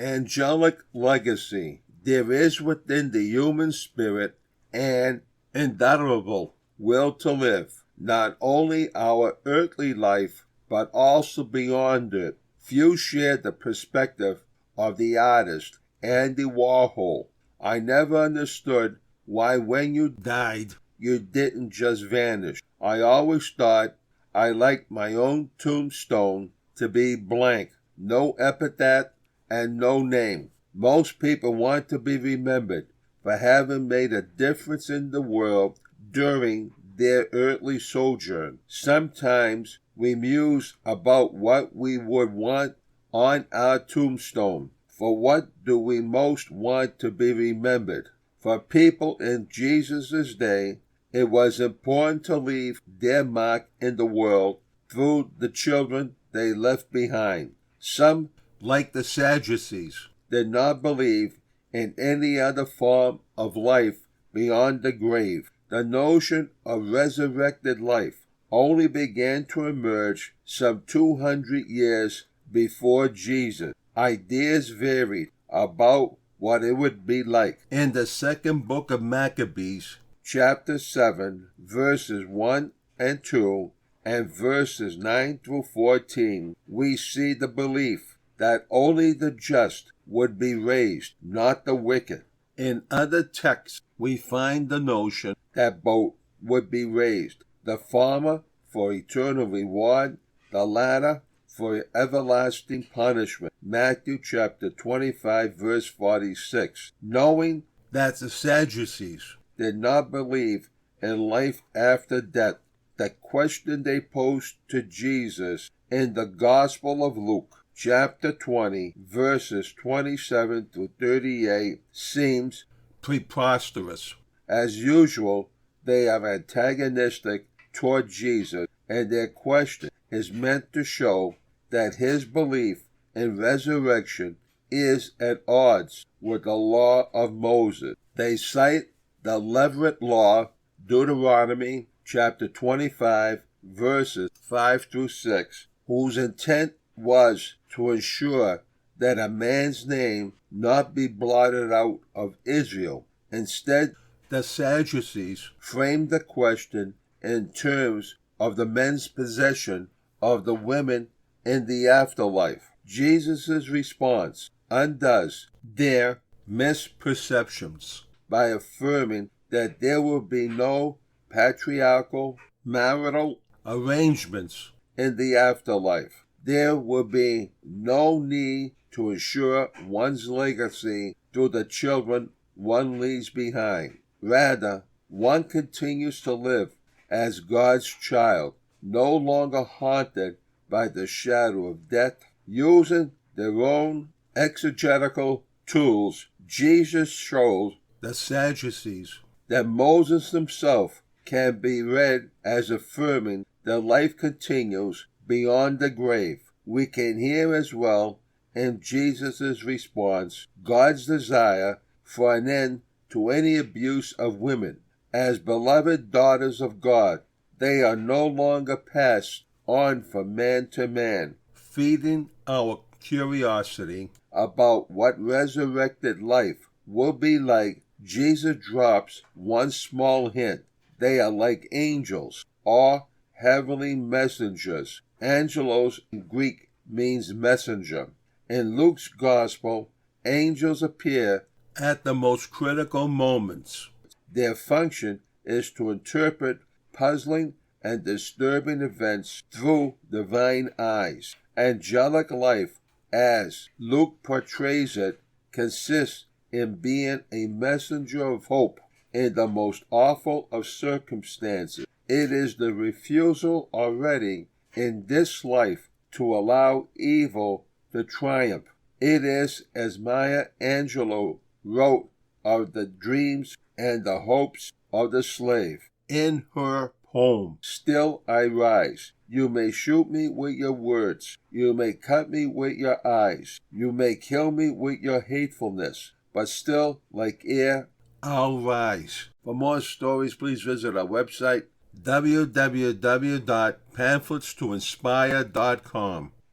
Angelic Legacy. There is within the human spirit an indelible will to live, not only our earthly life, but also beyond it. Few share the perspective of the artist, Andy Warhol. I never understood why when you died, you didn't just vanish. I always thought I liked my own tombstone to be blank, no epithet and no name. Most people want to be remembered for having made a difference in the world during their earthly sojourn. Sometimes we muse about what we would want on our tombstone. For what do we most want to be remembered? For people in Jesus' day, it was important to leave their mark in the world through the children they left behind. Some, like the Sadducees, did not believe in any other form of life beyond the grave. The notion of resurrected life only began to emerge some 200 years before Jesus. Ideas varied about what it would be like. In the second book of Maccabees, chapter 7, verses 1 and 2, and verses 9 through 14, we see the belief that only the just would be raised, not the wicked. In other texts, we find the notion that both would be raised, the former for eternal reward, the latter for everlasting punishment. Matthew chapter 25, verse 46. Knowing that the Sadducees did not believe in life after death, the question they posed to Jesus in the Gospel of Luke, chapter 20, verses 27 to 38, seems preposterous. As usual, they are antagonistic toward Jesus, and their question is meant to show that his belief in resurrection is at odds with the law of Moses. They cite the Levirate law, Deuteronomy chapter 25, verses 5 through 6, whose intent was to ensure that a man's name not be blotted out of Israel. Instead, the Sadducees framed the question in terms of the men's possession of the women in the afterlife. Jesus' response undoes their misperceptions by affirming that there will be no patriarchal marital arrangements in the afterlife. There will be no need to ensure one's legacy through the children one leaves behind. Rather, one continues to live as God's child, no longer haunted by the shadow of death. Using their own exegetical tools, Jesus shows the Sadducees that Moses himself can be read as affirming that life continues beyond the grave. We can hear as well in Jesus' response God's desire for an end to any abuse of women. As beloved daughters of God, they are no longer passed on from man to man, feeding our curiosity about what resurrected life will be like. Jesus drops one small hint. They are like angels or heavenly messengers. Angelos in Greek means messenger. In Luke's gospel, angels appear at the most critical moments. Their function is to interpret puzzling and disturbing events through divine eyes. Angelic life, as Luke portrays it, consists in being a messenger of hope in the most awful of circumstances. It is the refusal already in this life to allow evil to triumph. It is, as Maya Angelou wrote of the dreams and the hopes of the slave in her poem, "Still I rise. You may shoot me with your words. You may cut me with your eyes. You may kill me with your hatefulness. But still, like air, I'll rise." For more stories, please visit our website, www.pamphletstoinspire.com.